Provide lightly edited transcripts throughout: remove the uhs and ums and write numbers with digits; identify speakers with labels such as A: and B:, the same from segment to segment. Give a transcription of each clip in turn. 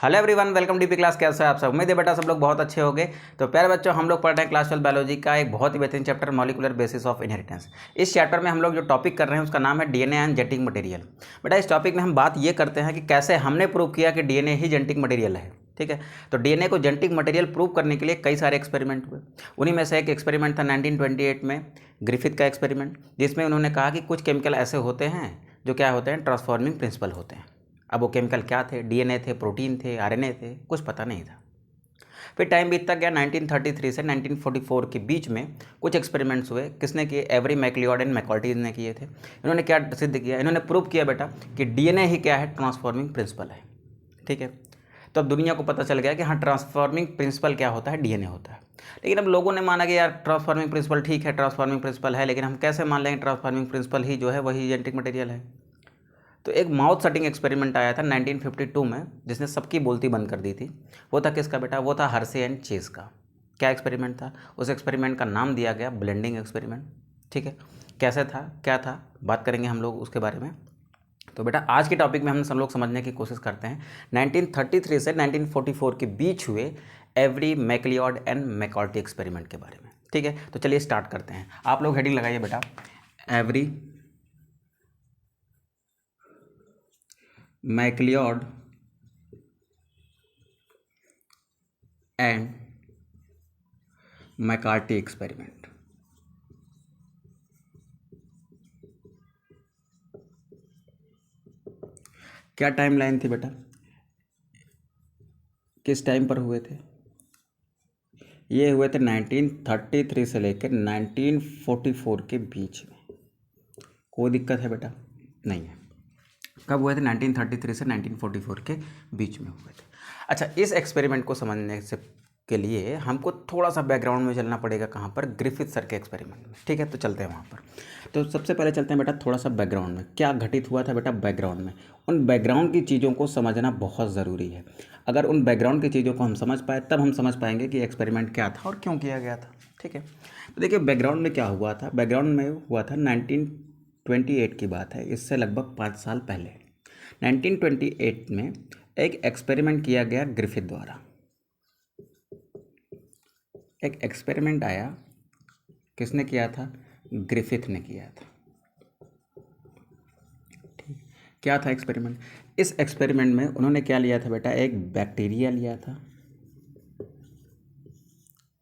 A: Hello everyone, welcome DP class. कैसे हैं आप सब? उम्मीद है बेटा सब लोग बहुत अच्छे होंगे। तो प्यारे बच्चों, हम लोग पढ़ रहे हैं क्लास 12 बायोलॉजी का एक बहुत ही बेहतरीन chapter molecular basis of inheritance. इस चैप्टर में हम लोग जो टॉपिक कर रहे हैं उसका नाम है डीएनए एंड जेनेटिक मटेरियल। बेटा इस टॉपिक में हम बात ये करते हैं कि कैसे हमने प्रूव किया कि डीएनए ही जेनेटिक मटेरियल है। ठीक है, तो डीएनए को जेनेटिक मटेरियल प्रूव करने के लिए कई सारे एक्सपेरिमेंट हुए। उन्हीं में से एक एक्सपेरिमेंट था 1928 में ग्रिफिथ का एक्सपेरिमेंट, जिसमें उन्होंने कहा कि कुछ केमिकल ऐसे होते हैं जो क्या होते हैं, ट्रांसफॉर्मिंग प्रिंसिपल होते हैं। अब वो केमिकल क्या थे? डीएनए थे, प्रोटीन थे, आरएनए थे, कुछ पता नहीं था। फिर टाइम बीतता गया। 1933 से 1944 के बीच में कुछ एक्सपेरिमेंट्स हुए। किसने किए? एवरी मैक्लिओड एंड मैकॉर्टी ने किए थे। इन्होंने क्या सिद्ध किया? इन्होंने प्रूव किया बेटा कि डीएनए ही क्या है, ट्रांसफॉर्मिंग प्रिंसिपल है। ठीक है, तो अब दुनिया को पता चल गया कि हाँ, ट्रांसफॉर्मिंग प्रिंसिपल क्या होता है, डीएनए होता है। लेकिन अब लोगों ने माना कि यार ट्रांसफॉर्मिंग प्रिंसिपल ठीक है, ट्रांसफॉर्मिंग प्रिंसिपल है, लेकिन हम कैसे मान लेंगे ट्रांसफॉर्मिंग प्रिंसिपल ही जो है वही जेनेटिक मटेरियल है? तो एक माउथ सेटिंग एक्सपेरिमेंट आया था 1952 में, जिसने सबकी बोलती बंद कर दी थी। वो था किसका बेटा? वो था हर्शे एंड चेस का। क्या एक्सपेरिमेंट था? उस एक्सपेरिमेंट का नाम दिया गया ब्लेंडिंग एक्सपेरिमेंट। ठीक है, कैसे था, क्या था, बात करेंगे हम लोग उसके बारे में। तो बेटा आज के टॉपिक में हम सब लोग समझने की कोशिश करते हैं 1933 से 1944 के बीच हुए एवरी मैक्लिओड एंड मैकॉर्टी एक्सपेरिमेंट के बारे में। ठीक है, तो चलिए स्टार्ट करते हैं। आप लोग हेडिंग लगाइए बेटा, एवरी मैक्लिओड एंड मैकॉर्टी एक्सपेरिमेंट। क्या टाइमलाइन थी बेटा? किस टाइम पर हुए थे? ये हुए थे 1933 से लेकर 1944 के बीच में। कोई दिक्कत है बेटा? नहीं है। कब हुए थे? 1933 से 1944 के बीच में हुए थे। अच्छा, इस एक्सपेरिमेंट को समझने से के लिए हमको थोड़ा सा बैकग्राउंड में चलना पड़ेगा। कहाँ पर? ग्रिफिथ सर के एक्सपेरिमेंट में। ठीक है, तो चलते हैं वहाँ पर। तो सबसे पहले चलते हैं बेटा थोड़ा सा बैकग्राउंड में, क्या घटित हुआ था बेटा बैकग्राउंड में। उन बैकग्राउंड की चीज़ों को समझना बहुत ज़रूरी है। अगर उन बैकग्राउंड की चीज़ों को हम समझ पाए तब हम समझ पाएंगे कि एक्सपेरिमेंट क्या था और क्यों किया गया था। ठीक है, तो देखिए बैकग्राउंड में क्या हुआ था। बैकग्राउंड में हुआ था 1928 की बात है, इससे लगभग 5 साल पहले 1928 में एक एक्सपेरिमेंट किया गया ग्रिफिथ द्वारा। एक एक्सपेरिमेंट आया, किसने किया था? ग्रिफिथ ने किया था। ठीक, क्या था एक्सपेरिमेंट? इस एक्सपेरिमेंट में उन्होंने क्या लिया था बेटा? एक बैक्टीरिया लिया था।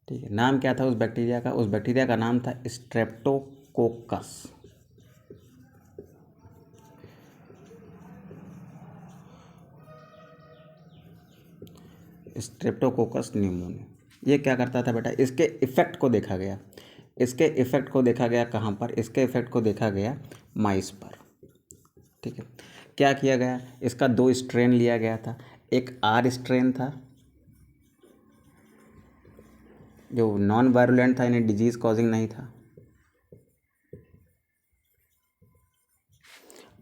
A: ठीक है, नाम क्या था उस बैक्टीरिया का? उस बैक्टीरिया का नाम था स्ट्रेप्टोकोकस। Streptococcus pneumonia. ये क्या करता था बेटा? इसके इफ़ेक्ट को देखा गया। इसके इफ़ेक्ट को देखा गया कहाँ पर? इसके इफ़ेक्ट को देखा गया माइस पर। ठीक है, क्या किया गया? इसका 2 स्ट्रेन लिया गया था। एक आर स्ट्रेन था जो नॉन वायरुलेंट था, यानी डिजीज़ कॉजिंग नहीं था।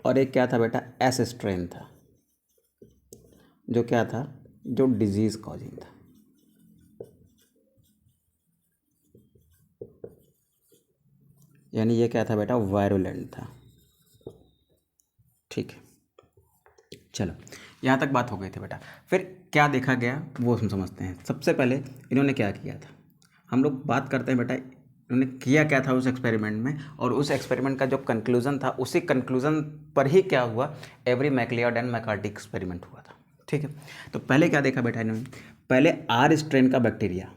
A: और एक क्या था बेटा? एस स्ट्रेन था, जो क्या था? जो डिजीज़ कॉजिंग था। यानी ये क्या था बेटा? वायरुलेंट था। ठीक है, चलो यहाँ तक बात हो गई थी बेटा। फिर क्या देखा गया वो हम समझते हैं। सबसे पहले इन्होंने क्या किया था, हम लोग बात करते हैं बेटा इन्होंने किया क्या था उस एक्सपेरिमेंट में, और उस एक्सपेरिमेंट का जो कंक्लूजन था उसी कंक्लूजन पर ही क्या हुआ, एवरी मैक्लिओड एंड मैकॉर्टी एक्सपेरिमेंट हुआ था। ठीक है, तो पहले क्या देखा बेटा इन्होंने? पहले आर स्ट्रेन का बैक्टीरिया,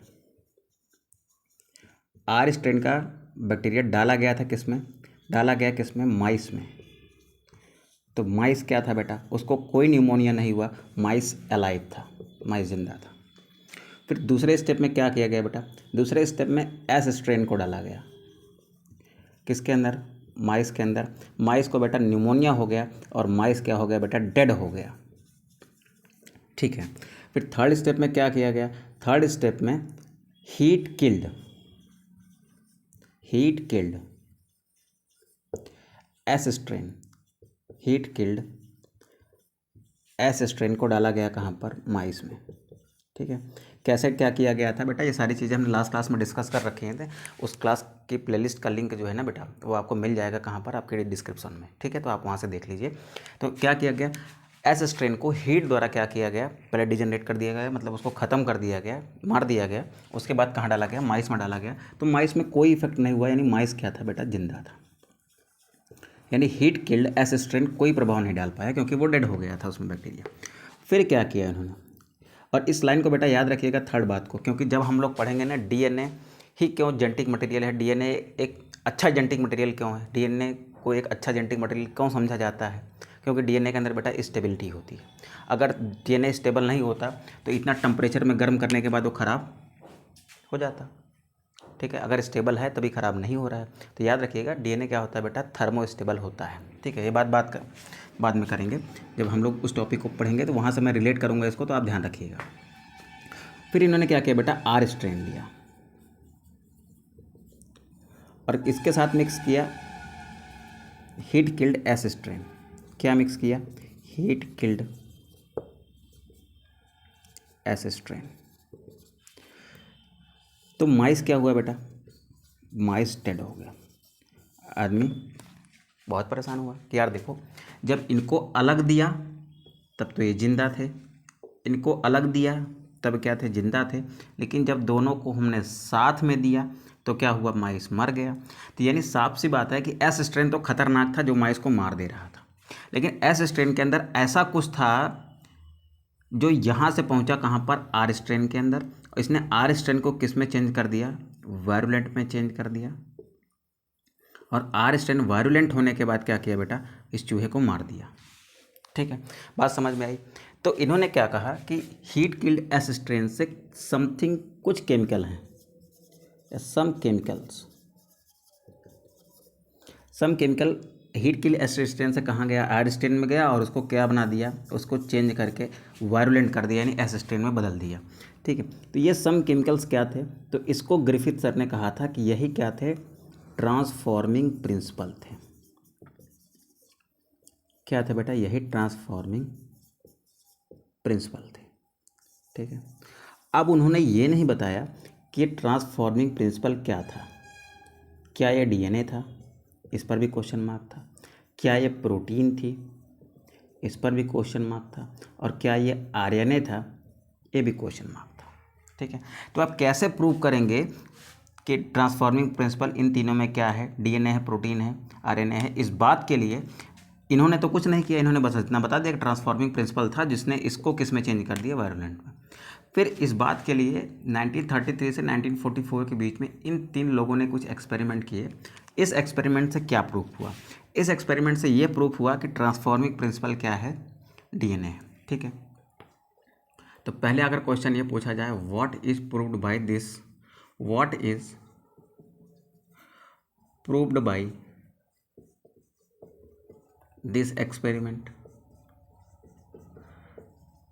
A: आर स्ट्रेन का बैक्टीरिया डाला गया था। किस में डाला गया? किस में? माइस में। तो माइस क्या था बेटा? उसको कोई न्यूमोनिया नहीं हुआ, माइस अलाइव था, माइस जिंदा था। फिर दूसरे स्टेप में क्या किया गया बेटा? दूसरे स्टेप में एस स्ट्रेन को डाला गया। किसके अंदर? माइस के अंदर। माइस को बेटा न्यूमोनिया हो गया और माइस क्या हो गया बेटा? डेड हो गया। ठीक है, फिर थर्ड स्टेप में क्या किया गया? थर्ड स्टेप में heat killed, heat killed S strain, heat killed S strain को डाला गया कहाँ पर? माइस में। ठीक है, कैसे क्या किया गया था बेटा? ये सारी चीज़ें हमने लास्ट क्लास में डिस्कस कर रखे थे। उस क्लास की प्लेलिस्ट का लिंक जो है ना बेटा, वो आपको मिल जाएगा कहाँ पर? आपके डिस्क्रिप्शन में। ठीक है, तो आप वहाँ से देख लीजिए। तो क्या किया गया? एस स्ट्रेन को हीट द्वारा क्या किया गया, पहले डिजनरेट कर दिया गया, मतलब उसको ख़त्म कर दिया गया, मार दिया गया। उसके बाद कहाँ डाला गया, माइस में डाला गया। तो माइस में कोई इफेक्ट नहीं हुआ, यानी माइस क्या था बेटा, जिंदा था। यानी हीट किल्ड एस स्ट्रेन कोई प्रभाव नहीं डाल पाया, क्योंकि वो डेड हो गया था उसमें बैक्टीरिया। फिर क्या किया इन्होंने, और इस लाइन को बेटा याद रखिएगा थर्ड बात को, क्योंकि जब हम लोग पढ़ेंगे ना डीएनए ही क्यों जेनेटिक मटेरियल है, डीएनए एक अच्छा जेनेटिक मटेरियल क्यों है, डीएनए को एक अच्छा जेनेटिक मटेरियल क्यों समझा जाता है, क्योंकि डीएनए के अंदर बेटा स्टेबिलिटी होती है। अगर डीएनए स्टेबल नहीं होता तो इतना टेम्परेचर में गर्म करने के बाद वो ख़राब हो जाता। ठीक है, अगर स्टेबल है तभी ख़राब नहीं हो रहा है। तो याद रखिएगा डीएनए क्या होता है बेटा, थर्मो स्टेबल होता है। ठीक है, ये बाद में करेंगे, जब हम लोग उस टॉपिक को पढ़ेंगे तो वहाँ से मैं रिलेट करूँगा इसको, तो आप ध्यान रखिएगा। फिर इन्होंने क्या किया बेटा, आर स्ट्रेन लिया और इसके साथ मिक्स किया हीट किल्ड एस स्ट्रेन। क्या मिक्स किया, हीट किल्ड एस स्ट्रेन। तो माइस क्या हुआ बेटा, माइस डेड हो गया। आदमी बहुत परेशान हुआ कि यार देखो, जब इनको अलग दिया तब तो ये जिंदा थे, इनको अलग दिया तब क्या थे, जिंदा थे, लेकिन जब दोनों को हमने साथ में दिया तो क्या हुआ, माइस मर गया। तो यानी साफ सी बात है कि एस स्ट्रेन तो खतरनाक था जो माइस को मार दे रहा था, लेकिन एस स्ट्रेन के अंदर ऐसा कुछ था जो यहाँ से पहुँचा कहाँ पर, आर स्ट्रेन के अंदर। इसने आर स्ट्रेन को किस में चेंज कर दिया, वायरुलेंट में चेंज कर दिया। और आर स्ट्रेन वायरुलेंट होने के बाद क्या किया बेटा, इस चूहे को मार दिया। ठीक है, बात समझ में आई। तो इन्होंने क्या कहा कि हीट किल्ड एस स्ट्रेन से समथिंग, कुछ केमिकल हैं, some chemical heat killed S strain से कहाँ गया, आर स्ट्रेन में गया, और उसको क्या बना दिया, उसको चेंज करके वायरुलेंट कर दिया, यानी एस स्ट्रेन में बदल दिया। ठीक है, तो ये सम केमिकल्स क्या थे, तो इसको ग्रिफिथ सर ने कहा था कि यही क्या थे, ट्रांसफॉर्मिंग प्रिंसिपल थे। क्या थे बेटा, यही ट्रांसफॉर्मिंग प्रिंसिपल थे। ठीक है, अब उन्होंने ये नहीं बताया कि ट्रांसफॉर्मिंग प्रिंसिपल क्या था। क्या ये डीएनए था, इस पर भी क्वेश्चन मार्क था। क्या ये प्रोटीन थी, इस पर भी क्वेश्चन मार्क था। और क्या ये आरएनए था, ये भी क्वेश्चन मार्क था। ठीक है, तो आप कैसे प्रूव करेंगे कि ट्रांसफॉर्मिंग प्रिंसिपल इन तीनों में क्या है, डीएनए है, प्रोटीन है, आरएनए है। इस बात के लिए इन्होंने तो कुछ नहीं किया, इन्होंने बस इतना बता दिया कि ट्रांसफॉर्मिंग प्रिंसिपल था जिसने इसको किस में चेंज कर दिया, वायरुलेंट में। फिर इस बात के लिए 1933 से 1944 के बीच में इन तीन लोगों ने कुछ एक्सपेरिमेंट किए। इस एक्सपेरिमेंट से क्या प्रूफ हुआ, इस एक्सपेरिमेंट से ये प्रूफ हुआ कि ट्रांसफॉर्मिंग प्रिंसिपल क्या है, डीएनए है। ठीक है, तो पहले अगर क्वेश्चन ये पूछा जाए, what is proved by this, what is proved by this experiment,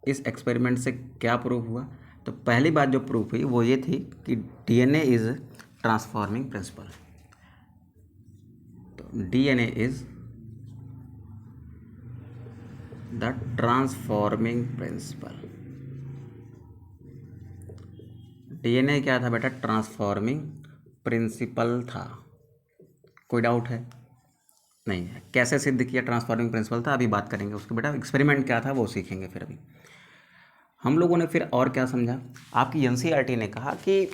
A: इस एक्सपेरिमेंट से क्या प्रूव हुआ, तो पहली बात जो प्रूफ हुई वो ये थी कि डीएनए इज ट्रांसफॉर्मिंग प्रिंसिपल। तो DNA is the transforming principle. DNA क्या था बेटा, ट्रांसफॉर्मिंग प्रिंसिपल था। कोई डाउट है, नहीं है। कैसे सिद्ध किया ट्रांसफॉर्मिंग प्रिंसिपल था, अभी बात करेंगे उसके। बेटा एक्सपेरिमेंट क्या था वो सीखेंगे। फिर अभी हम लोगों ने फिर और क्या समझा, आपकी एनसीईआरटी ने कहा कि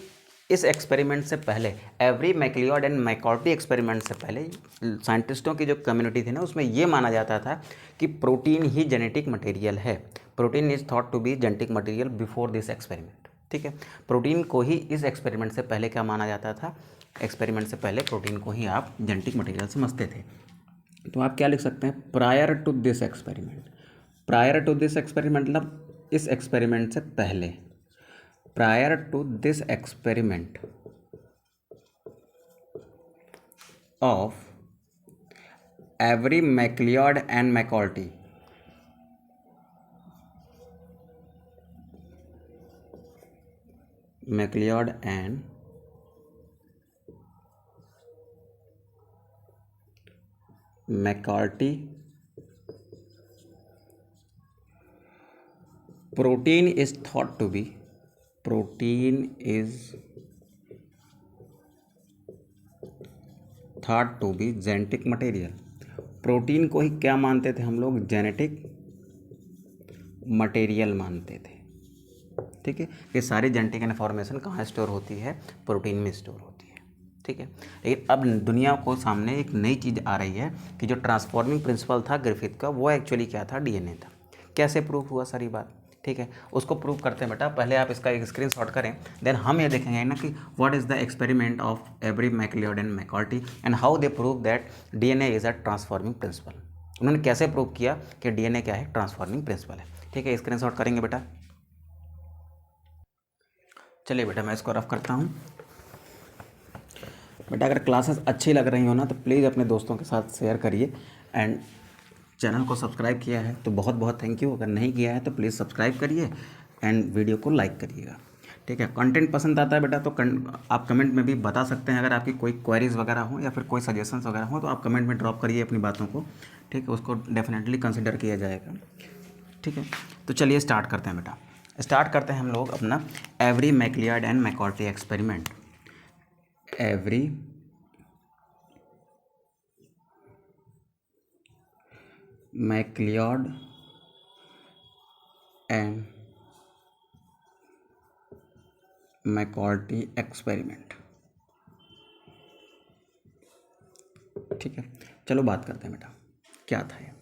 A: इस एक्सपेरिमेंट से पहले, every MacLeod and McCarty experiment से पहले साइंटिस्टों की जो कम्युनिटी थी ना, उसमें ये माना जाता था कि प्रोटीन ही जेनेटिक मटेरियल है। Protein is thought to be genetic material before this experiment. ठीक है, प्रोटीन को ही इस एक्सपेरिमेंट से पहले क्या माना जाता था, एक्सपेरिमेंट से पहले प्रोटीन को ही आप जेनेटिक मटेरियल समझते थे। तो आप क्या लिख सकते हैं, prior to this experiment. Prior to this experiment मतलब इस एक्सपेरिमेंट से पहले, prior to this experiment of Avery MacLeod and McCarty, MacLeod and McCarty, protein is thought to be, protein is thought to be genetic material। Protein को ही क्या मानते थे हम लोग, जेनेटिक मटेरियल मानते थे। ठीक है, ये सारी जेनेटिक इन्फॉर्मेशन कहाँ स्टोर होती है? प्रोटीन में स्टोर होती है। ठीक है, लेकिन अब दुनिया को सामने एक नई चीज़ आ रही है कि जो ट्रांसफॉर्मिंग प्रिंसिपल था ग्रिफिथ का, वो एक्चुअली क्या था? डीएनए था। कैसे प्रूफ हुआ सारी बात? ठीक है, उसको प्रूव करते हैं बेटा। पहले आप इसका एक स्क्रीनशॉट करें, देन हम ये देखेंगे ना कि what is the experiment of Avery MacLeod and McCarty and how they prove that DNA is a transforming principle. उन्होंने कैसे प्रूव किया कि डीएनए क्या है? ट्रांसफॉर्मिंग प्रिंसिपल है। ठीक है, स्क्रीनशॉट करेंगे बेटा। चलिए बेटा, मैं इसको रफ करता हूँ। बेटा अगर क्लासेस अच्छी लग रही हो ना तो प्लीज़ अपने दोस्तों के साथ शेयर करिए, एंड चैनल को सब्सक्राइब किया है तो बहुत बहुत थैंक यू। अगर नहीं किया है तो प्लीज़ सब्सक्राइब करिए एंड वीडियो को लाइक करिएगा। ठीक है, कंटेंट पसंद आता है बेटा तो आप कमेंट में भी बता सकते हैं। अगर आपकी कोई क्वेरीज़ वगैरह हो या फिर कोई सजेशंस वगैरह हो तो आप कमेंट में ड्रॉप करिए अपनी बातों को। ठीक है, उसको डेफिनेटली कंसिडर किया जाएगा। ठीक है, तो चलिए स्टार्ट करते हैं बेटा। स्टार्ट करते हैं हम लोग अपना Avery MacLeod and McCarty experiment. Avery MacLeod and McCarty experiment. ठीक है, चलो बात करते हैं बेटा क्या था ये।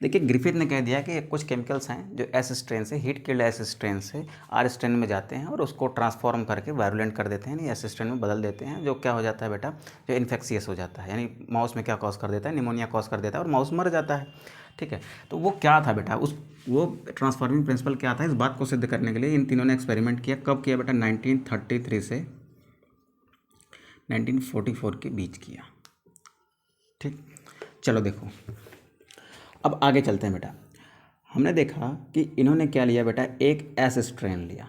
A: देखिए, ग्रिफिथ ने कह दिया कि कुछ केमिकल्स हैं जो एस स्ट्रेन से, हीट किल्ड एस स्ट्रेन से आर स्ट्रेन में जाते हैं और उसको ट्रांसफॉर्म करके वायरुलेंट कर देते हैं, यानी एस स्ट्रेन में बदल देते हैं, जो क्या हो जाता है बेटा? जो इन्फेक्शियस हो जाता है, यानी माउस में क्या कॉज कर देता है? निमोनिया कॉज कर देता है और माउस मर जाता है। ठीक है, तो वो क्या था बेटा? वो ट्रांसफॉर्मिंग प्रिंसिपल क्या था? इस बात को सिद्ध करने के लिए इन तीनों ने एक्सपेरिमेंट किया। कब किया बेटा? 1933 से 1944 के बीच किया। ठीक, चलो देखो अब आगे चलते हैं बेटा। हमने देखा कि इन्होंने क्या लिया बेटा? एक एस स्ट्रेन लिया।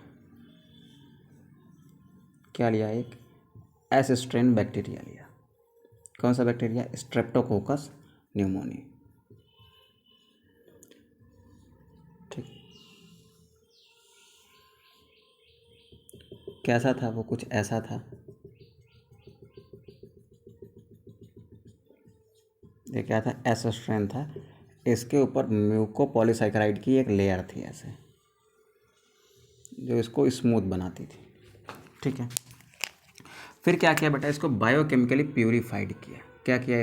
A: क्या लिया? एक एस स्ट्रेन बैक्टीरिया लिया। कौन सा बैक्टीरिया? Streptococcus pneumoniae. ठीक, कैसा था वो? कुछ ऐसा था। ये क्या था? एस स्ट्रेन था। इसके ऊपर म्यूकोपॉलीसैकेराइड की एक लेयर थी ऐसे, जो इसको स्मूथ बनाती थी। ठीक है, फिर क्या किया बेटा? इसको बायोकेमिकली प्यूरिफाइड किया। क्या किया?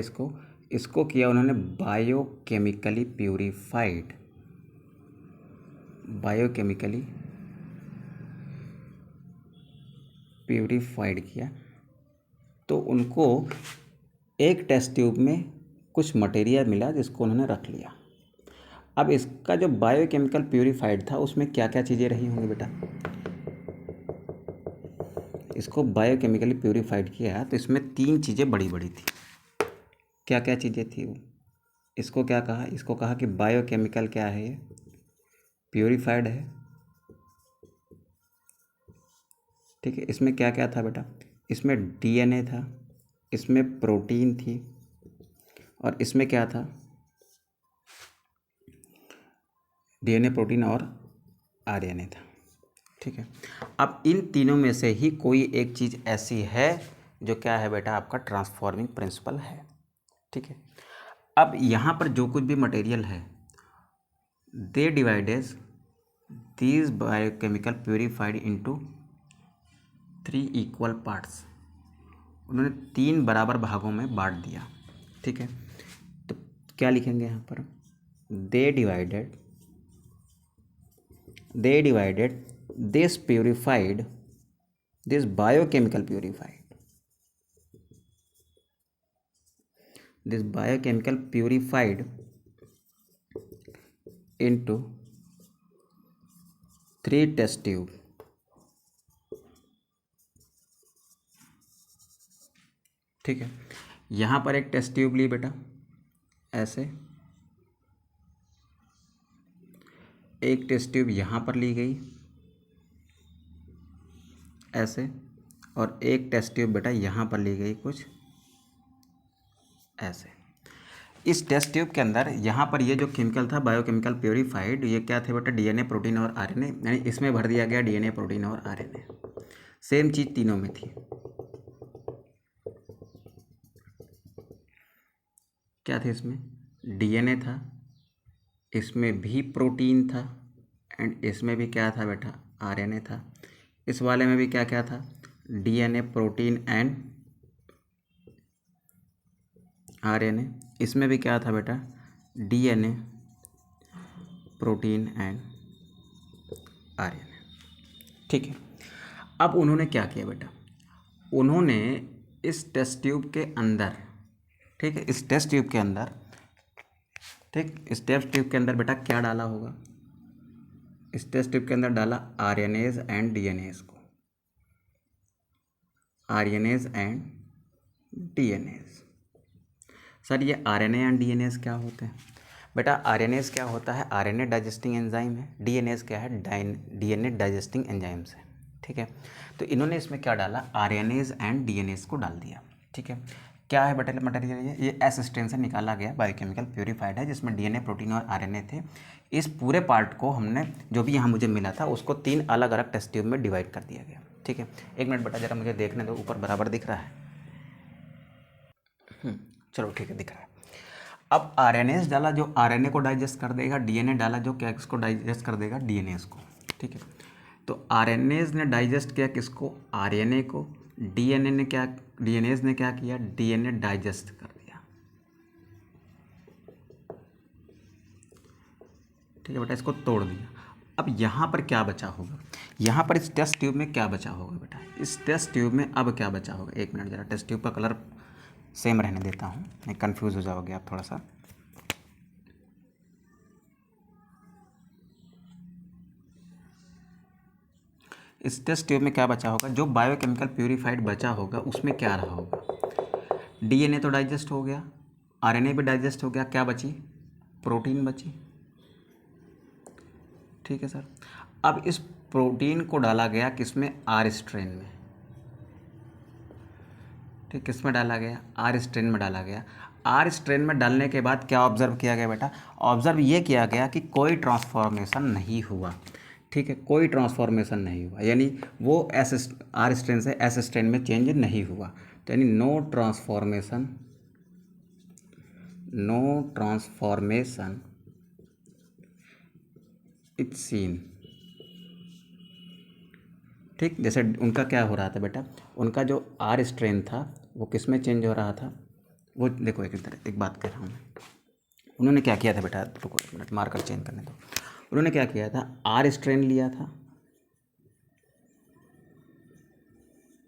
A: इसको किया उन्होंने बायोकेमिकली प्यूरिफाइड। बायोकेमिकली प्यूरिफाइड किया तो उनको एक टेस्ट ट्यूब में कुछ मटेरियल मिला जिसको उन्होंने रख लिया। अब इसका जो बायोकेमिकल प्यूरिफाइड था उसमें क्या क्या चीज़ें रही होंगी बेटा? इसको बायोकेमिकली प्यूरिफाइड किया तो इसमें 3 चीज़ें बड़ी बड़ी थी। क्या क्या चीज़ें थी वो? इसको क्या कहा? इसको कहा कि बायोकेमिकल क्या है? ये प्यूरिफाइड है। ठीक है, इसमें क्या क्या था बेटा? इसमें डीएनए था, इसमें प्रोटीन थी, और इसमें क्या था? डीएनए, प्रोटीन और आरएनए था। ठीक है, अब इन तीनों में से ही कोई एक चीज़ ऐसी है जो क्या है बेटा? आपका ट्रांसफॉर्मिंग प्रिंसिपल है। ठीक है, अब यहाँ पर जो कुछ भी मटेरियल है, they divides these biochemical purified into 3 equal parts. उन्होंने 3 बराबर भागों में बांट दिया। ठीक है, तो क्या लिखेंगे यहाँ पर? They divided this purified, this biochemical purified into 3 test tube। ठीक है, यहाँ पर एक टेस्ट ट्यूब ली बेटा ऐसे, एक टेस्ट ट्यूब यहाँ पर ली गई ऐसे, और एक टेस्ट ट्यूब बेटा यहाँ पर ली गई कुछ ऐसे। इस टेस्ट ट्यूब के अंदर यहाँ पर ये जो केमिकल था बायोकेमिकल प्यूरिफाइड, ये क्या थे बेटा? डीएनए, प्रोटीन और आरएनए, यानी इसमें भर दिया गया डीएनए, प्रोटीन और आरएनए। सेम चीज़ तीनों में थी। क्या थे इसमें? डीएनए था, इसमें भी प्रोटीन था एंड इसमें भी क्या था बेटा, आरएनए था। इस वाले में भी क्या क्या था, डीएनए, प्रोटीन एंड आरएनए। इसमें भी क्या था बेटा, डीएनए, प्रोटीन एंड आरएनए। ठीक है। अब उन्होंने क्या किया बेटा, उन्होंने इस टेस्ट ट्यूब के अंदर, ठीक है, इस टेस्ट ट्यूब के अंदर, ठीक, इस टेस्ट ट्यूब के अंदर बेटा क्या डाला होगा, इस टेस्ट ट्यूब के अंदर डाला आरएनएज एंड डीएनएज को, आरएनएज एंड डीएनएज। सर ये आरएनए एंड डीएनएज क्या होते हैं बेटा, आरएनएज क्या होता है, आरएनए डाइजेस्टिंग एंजाइम है, डीएनएज क्या है, डीएनए डाइजेस्टिंग एंजाइम्स है। ठीक है, तो इन्होंने इसमें क्या डाला, आरएनएज एंड डीएनएज को डाल दिया। ठीक है, क्या है बेटा मटेरियल, ये एस स्ट्रेन से निकाला गया बायोकेमिकल प्योरीफाइड है, जिसमें डीएनए, प्रोटीन और आरएनए थे। इस पूरे पार्ट को हमने जो भी यहाँ मुझे मिला था उसको 3 अलग अलग टेस्ट ट्यूब में डिवाइड कर दिया गया। ठीक है, एक मिनट बेटा जरा मुझे देखने दो, ऊपर बराबर दिख रहा है, चलो ठीक है दिख रहा है। अब आरएनएस डाला जो आरएनए को डाइजेस्ट कर देगा, डीएनए डाला जो क्या इसको डाइजेस्ट कर देगा, डीएनएस को। ठीक है, तो आरएनएस ने डाइजेस्ट किया किसको, आरएनए को, डीएनए ने क्या, डीएनएस ने क्या किया, डीएनए डाइजेस्ट कर दिया। ठीक है बेटा, इसको तोड़ दिया। अब यहाँ पर क्या बचा होगा, यहाँ पर इस टेस्ट ट्यूब में क्या बचा होगा बेटा, इस टेस्ट ट्यूब में अब क्या बचा होगा, एक मिनट जरा टेस्ट ट्यूब का कलर सेम रहने देता हूँ, नहीं कन्फ्यूज़ हो जाओगे आप थोड़ा सा। इस टेस्ट ट्यूब में क्या बचा होगा, जो बायोकेमिकल प्यूरिफाइड बचा होगा उसमें क्या रहा होगा, डीएनए तो डाइजेस्ट हो गया, आरएनए भी डाइजेस्ट हो गया, क्या बची, प्रोटीन बची। ठीक है सर, अब इस प्रोटीन को डाला गया किसमें, आर स्ट्रेन में। ठीक, किस में डाला गया, आर स्ट्रेन में डाला गया। आर स्ट्रेन में डालने के बाद क्या ऑब्जर्व किया गया बेटा, ऑब्जर्व ये किया गया कि कोई ट्रांसफॉर्मेशन नहीं हुआ। ठीक है, कोई ट्रांसफॉर्मेशन नहीं हुआ, यानी वो एस आर स्ट्रेन से एस स्ट्रेन में चेंज नहीं हुआ, तो यानी no transformation, no transformation it's seen. ठीक, जैसे उनका क्या हो रहा था बेटा, उनका जो आर स्ट्रेन था वो किस में चेंज हो रहा था, वो देखो एक बात कह रहा हूँ मैं, उन्होंने क्या किया था बेटा, रुको एक मिनट मार्कर चेंज करने दो। उन्होंने क्या किया था, आर स्ट्रेन लिया था।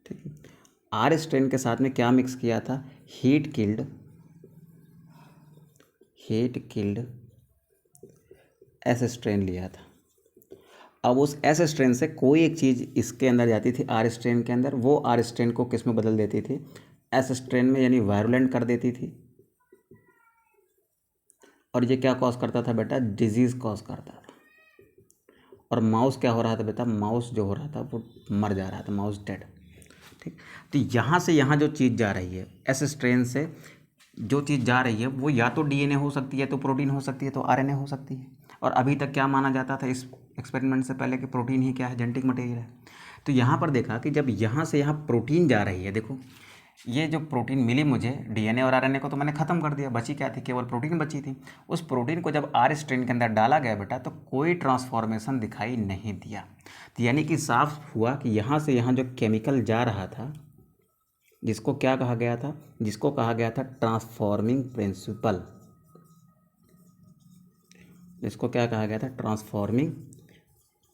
A: ठीक है, आर स्ट्रेन के साथ में क्या मिक्स किया था, हीट किल्ड एस स्ट्रेन लिया था। अब उस एस स्ट्रेन से कोई एक चीज़ इसके अंदर जाती थी आर स्ट्रेन के अंदर, वो आर स्ट्रेन को किस में बदल देती थी, एस स्ट्रेन में, यानी वायरुलेंट कर देती थी। और ये क्या कॉज करता था बेटा, डिजीज़ कॉज करता था। और माउस क्या हो रहा था बेटा, माउस जो हो रहा था वो मर जा रहा था, माउस डेड। ठीक, तो यहाँ से यहाँ जो चीज़ जा रही है, एस स्ट्रेन से जो चीज़ जा रही है वो या तो डीएनए हो सकती है, तो प्रोटीन हो सकती है, तो आरएनए हो सकती है। और अभी तक क्या माना जाता था इस एक्सपेरिमेंट से पहले कि प्रोटीन ही क्या है, जेनेटिक मटेरियल है। तो यहाँ पर देखा कि जब यहाँ से यहाँ प्रोटीन जा रही है, देखो ये जो प्रोटीन मिली मुझे, डीएनए और आरएनए को तो मैंने ख़त्म कर दिया, बची क्या थी, केवल प्रोटीन बची थी। उस प्रोटीन को जब आर स्ट्रेन के अंदर डाला गया बेटा, तो कोई ट्रांसफॉर्मेशन दिखाई नहीं दिया। तो यानी कि साफ हुआ कि यहाँ से यहाँ जो केमिकल जा रहा था, जिसको क्या कहा गया था, जिसको कहा गया था ट्रांसफॉर्मिंग प्रिंसिपल, जिसको क्या कहा गया था, ट्रांसफॉर्मिंग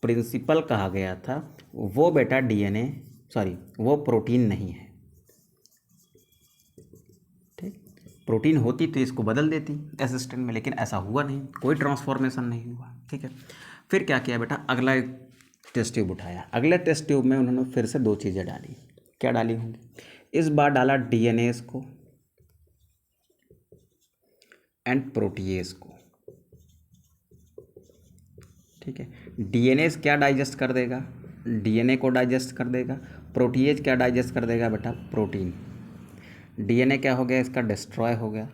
A: प्रिंसिपल कहा गया था, वो बेटा डीएनए, सॉरी वो प्रोटीन नहीं है। ठीक, प्रोटीन होती तो इसको बदल देती एस स्ट्रेन में, लेकिन ऐसा हुआ नहीं, कोई ट्रांसफॉर्मेशन नहीं हुआ। ठीक है, फिर क्या किया बेटा, अगला टेस्ट ट्यूब उठाया। अगले टेस्ट ट्यूब में उन्होंने फिर से 2 चीज़ें डाली, क्या डाली होंगी, इस बार डाला डीएनएस को एंड प्रोटीएस को। ठीक है, डीएनएस क्या डाइजेस्ट कर देगा, डीएनए को डाइजेस्ट कर देगा, प्रोटीएज क्या डाइजेस्ट कर देगा बेटा, प्रोटीन। डीएनए क्या हो गया, इसका डिस्ट्रॉय हो गया,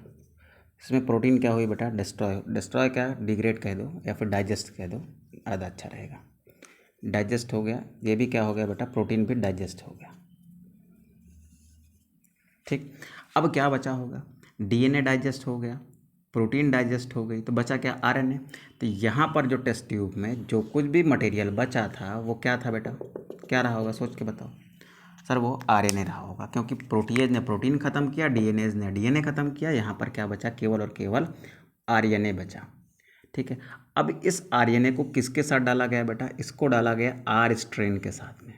A: इसमें प्रोटीन क्या हुई बेटा, डिस्ट्रॉय। डिस्ट्रॉय क्या, डिग्रेड कह दो या फिर डाइजेस्ट कह दो, ज़्यादा अच्छा रहेगा। डाइजेस्ट हो गया, ये भी क्या हो गया बेटा, प्रोटीन भी डाइजेस्ट हो गया। ठीक, अब क्या बचा होगा, डीएनए डाइजेस्ट हो गया, प्रोटीन डाइजेस्ट हो गई तो बचा क्या, आरएनए। तो यहाँ पर जो टेस्ट ट्यूब में जो कुछ भी मटेरियल बचा था वो क्या था बेटा, क्या रहा होगा, सोच के बताओ। सर वो आरएनए रहा होगा, क्योंकि प्रोटीएज ने प्रोटीन ख़त्म किया, डीएनएज ने डीएनए ख़त्म किया, यहाँ पर क्या बचा, केवल और केवल आरएनए बचा। ठीक है, अब इस आरएनए को किसके साथ डाला गया बेटा, इसको डाला गया आर स्ट्रेन के साथ में।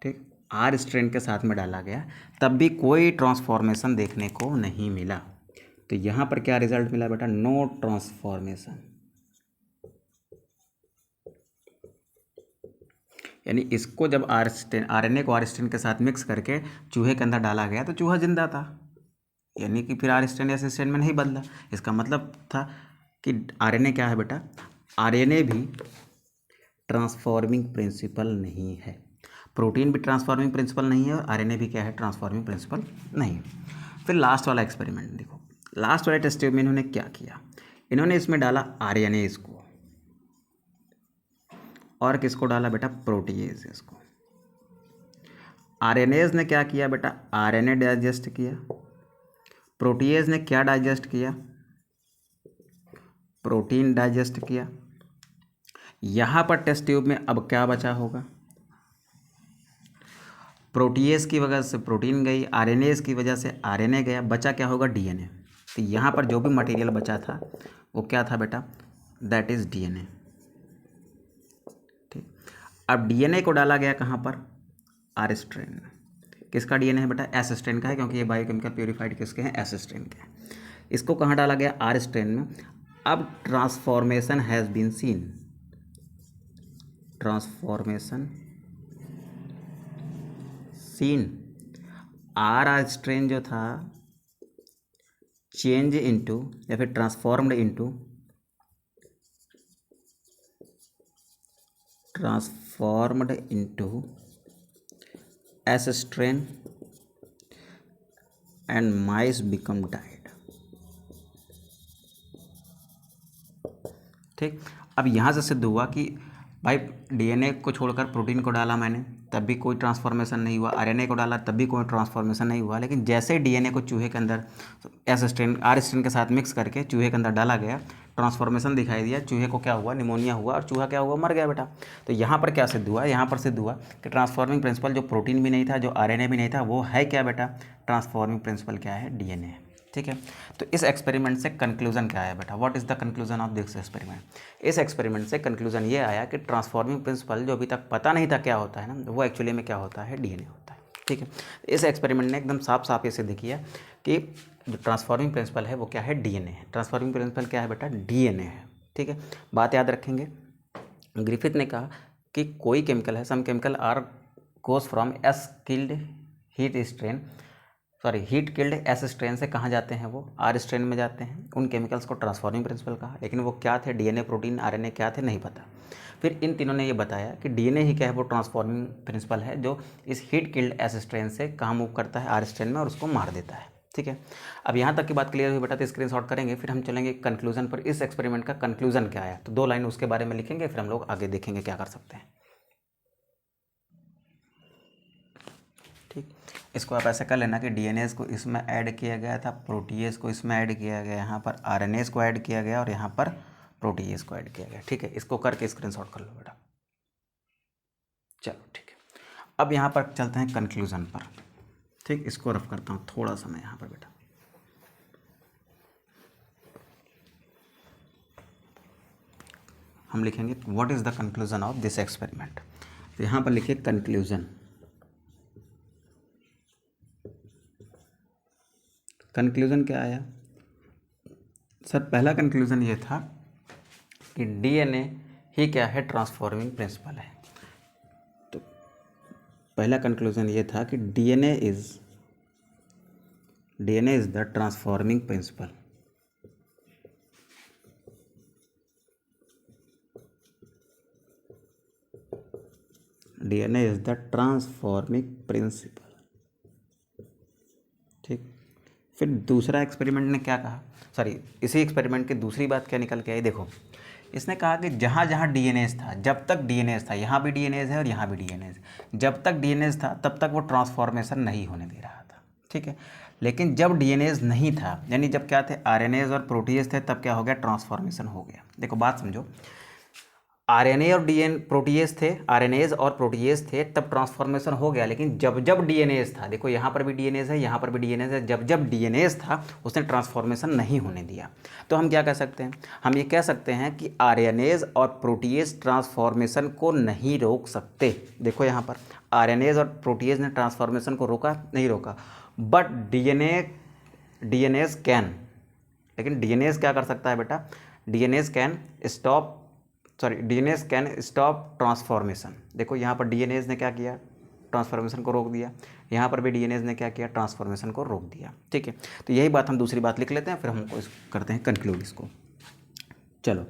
A: ठीक, आर स्ट्रेन के साथ में डाला गया, तब भी कोई ट्रांसफॉर्मेशन देखने को नहीं मिला। तो यहाँ पर क्या रिजल्ट मिला बेटा, नो ट्रांसफॉर्मेशन। यानी इसको जब आरएनए को आर स्ट्रेन के साथ मिक्स करके चूहे के अंदर डाला गया तो चूहा जिंदा था, यानी कि फिर आर स्ट्रेन एस स्ट्रेन में नहीं बदला। इसका मतलब था कि आरएनए क्या है बेटा, आरएनए भी ट्रांसफॉर्मिंग प्रिंसिपल नहीं है, प्रोटीन भी ट्रांसफॉर्मिंग प्रिंसिपल नहीं है, और आरएनए भी क्या है, ट्रांसफॉर्मिंग प्रिंसिपल नहीं है। फिर लास्ट वाला एक्सपेरिमेंट देखो, लास्ट वाले टेस्ट ट्यूब में इन्होंने क्या किया, इन्होंने इसमें डाला आरएनएज को, और किसको डाला बेटा, प्रोटीएज को। आरएनएज ने क्या किया बेटा, आरएनए डाइजेस्ट किया, प्रोटीएज ने क्या डाइजेस्ट किया, प्रोटीन डाइजेस्ट किया। यहाँ पर टेस्ट ट्यूब में अब क्या बचा होगा, प्रोटीएज की वजह से प्रोटीन गई, आरएनएज की वजह से आरएनए गया, बचा क्या होगा, डीएनए। तो यहाँ पर जो भी मटेरियल बचा था वो क्या था बेटा, दैट इज़ डीएनए। ठीक, अब डीएनए को डाला गया कहाँ पर, आर स्ट्रेन में। किसका डीएनए है बेटा, एस स्ट्रेन का है, क्योंकि ये बायोकेमिकल प्योरीफाइड किसके हैं, एस स्ट्रेन के हैं। इसको कहाँ डाला गया, आर स्ट्रेन में। अब transformation has been seen, transformation seen, R strain जो था चेंज इनटू या फिर transformed into S strain and mice become died. ठीक, अब यहाँ से सिद्ध हुआ कि भाई डीएनए को छोड़कर प्रोटीन को डाला मैंने तब भी कोई ट्रांसफॉर्मेशन नहीं हुआ, आरएनए को डाला तब भी कोई ट्रांसफॉर्मेशन नहीं हुआ, लेकिन जैसे ही डीएनए को चूहे के अंदर एस स्ट्रेन आर स्ट्रेन के साथ मिक्स करके चूहे के अंदर डाला गया, ट्रांसफॉर्मेशन दिखाई दिया, चूहे को क्या हुआ, निमोनिया हुआ, और चूहा क्या हुआ, मर गया बेटा। तो यहाँ पर क्या सिद्ध हुआ, यहाँ पर सिद्ध हुआ कि ट्रांसफॉर्मिंग प्रिंसिपल जो प्रोटीन भी नहीं था, जो आरएनए भी नहीं था, वो है क्या बेटा, ट्रांसफॉर्मिंग प्रिंसिपल क्या है, डीएनए है। ठीक है, तो इस एक्सपेरिमेंट से कंक्लूजन क्या है बेटा, what is the conclusion of this experiment. इस एक्सपेरिमेंट से कंक्लूजन ये आया कि ट्रांसफॉर्मिंग प्रिंसिपल जो अभी तक पता नहीं था क्या होता है ना, वो एक्चुअली में क्या होता है, डीएनए होता है। ठीक है, इस एक्सपेरिमेंट ने एकदम साफ साफ ये सिद्ध किया कि जो ट्रांसफॉर्मिंग प्रिंसिपल है वो क्या है, डीएनए है। ट्रांसफॉर्मिंग प्रिंसिपल क्या है बेटा, डीएनए है। ठीक है, बात याद रखेंगे। ग्रिफिथ ने कहा कि कोई केमिकल है, some chemical are goes from S killed heat killed S strain से कहाँ जाते हैं, वो आर स्ट्रेन में जाते हैं। उन केमिकल्स को ट्रांसफॉर्मिंग प्रिंसिपल कहा, लेकिन वो क्या थे, डीएनए, प्रोटीन, आरएनए क्या थे, नहीं पता। फिर इन तीनों ने ये बताया कि डीएनए ही क्या है, वो ट्रांसफॉर्मिंग प्रिंसिपल है जो इस हीट किल्ड एस स्ट्रेन से कहाँ मूव करता है, आर स्ट्रेन में, और उसको मार देता है। ठीक है, अब यहाँ तक की बात क्लियर हुई बेटा, तो स्क्रीनशॉट करेंगे, फिर हम चलेंगे कंक्लूजन पर। इस एक्सपेरिमेंट का कंक्लूजन क्या आया, तो 2 लाइन उसके बारे में लिखेंगे, फिर हम लोग आगे देखेंगे क्या कर सकते हैं। ठीक, इसको आप ऐसे कर लेना कि डीएनएज को इसमें ऐड किया गया था, प्रोटीएज को इसमें ऐड किया गया, यहाँ पर आरएनएज को ऐड किया गया, और यहाँ पर प्रोटीएज को ऐड किया गया। ठीक है, इसको करके स्क्रीनशॉट कर लो बेटा। चलो ठीक है, अब यहाँ पर चलते हैं कंक्लूजन पर। ठीक, इसको रफ करता हूँ थोड़ा सा मैं यहाँ पर बेटा। हम लिखेंगे what is the conclusion of this experiment. तो यहाँ पर लिखिए कंक्लूजन। कंक्लूजन क्या आया सर, पहला कंक्लूजन ये था कि डीएनए ही क्या है, ट्रांसफॉर्मिंग प्रिंसिपल है। तो पहला कंक्लूजन ये था कि DNA is the transforming principle. DNA is the transforming principle. ठीक, फिर दूसरा एक्सपेरिमेंट ने क्या कहा, सॉरी इसी एक्सपेरिमेंट की दूसरी बात क्या निकल के आई, देखो इसने कहा कि जहाँ जहाँ डीएनएज था, जब तक डीएनएज था, यहाँ भी डीएनएज है और यहाँ भी डीएनएज, जब तक डीएनएज था तब तक वो ट्रांसफॉर्मेशन नहीं होने दे रहा था। ठीक है, लेकिन जब डीएनएज नहीं था, यानी जब क्या थे, आरएनएज और प्रोटीएज थे, तब क्या हो गया, ट्रांसफॉर्मेशन हो गया। देखो बात समझो, आरएनए और प्रोटीएज थे, आरएनएज और प्रोटीएज थे, तब ट्रांसफॉर्मेशन हो गया। लेकिन जब जब डीएनएज था, देखो यहाँ पर भी डीएनएज है, यहाँ पर भी डीएनएज है, जब जब डीएनएज था उसने ट्रांसफॉर्मेशन नहीं होने दिया। तो हम क्या कह सकते हैं, हम ये कह सकते हैं कि आरएनएज और प्रोटीएज ट्रांसफॉर्मेशन को नहीं रोक सकते। देखो यहाँ पर आरएनएज और प्रोटीएज ने ट्रांसफॉर्मेशन को रोका नहीं, रोका, बट डीएनएज कैन, लेकिन डीएनएज क्या कर सकता है बेटा, डीएनएज कैन स्टॉप ट्रांसफॉर्मेशन। देखो यहाँ पर डीएनएज ने क्या किया, ट्रांसफॉर्मेशन को रोक दिया, यहाँ पर भी डीएनएज ने क्या किया, ट्रांसफॉर्मेशन को रोक दिया। ठीक है, तो यही बात हम दूसरी बात लिख लेते हैं, फिर हमको करते हैं कंक्लूड इसको। चलो,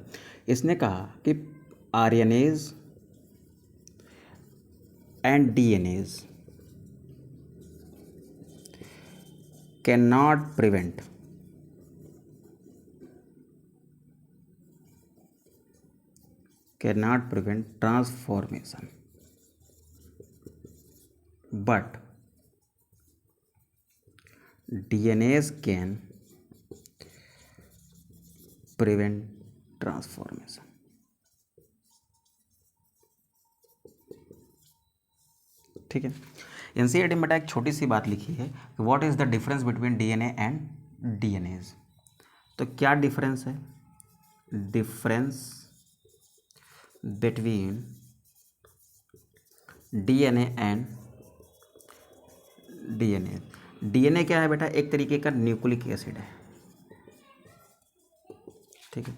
A: इसने कहा कि RNase and DNAs can not prevent transformation, but DNAs can prevent transformation. ठीक है, एनसीईआरटी में बेटा एक छोटी सी बात लिखी है, what is the difference between DNA and DNAs. तो क्या डिफरेंस है, difference between DNA and DNA. DNA क्या है बेटा, एक तरीके का न्यूक्लिक एसिड है, ठीक है,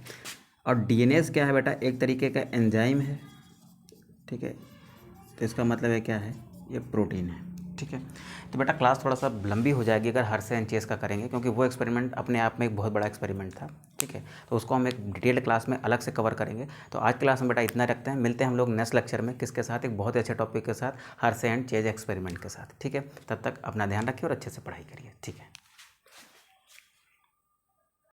A: और डीएनएस क्या है बेटा, एक तरीके का एंजाइम है। ठीक है, तो इसका मतलब है क्या है, ये प्रोटीन है। ठीक है, तो बेटा क्लास थोड़ा सा लंबी हो जाएगी अगर हर्षे एंड चेस का करेंगे, क्योंकि वो एक्सपेरिमेंट अपने आप में एक बहुत बड़ा एक्सपेरिमेंट था। ठीक है, तो उसको हम एक डिटेल्ड क्लास में अलग से कवर करेंगे। तो आज क्लास में बेटा इतना रखते हैं, मिलते हैं हम लोग नेक्स्ट लेक्चर में, किसके साथ, एक बहुत ही अच्छे टॉपिक के साथ, हर्षे एंड चेस एक्सपेरिमेंट के साथ। ठीक है, तब तक अपना ध्यान रखिए और अच्छे से पढ़ाई करिए। ठीक है।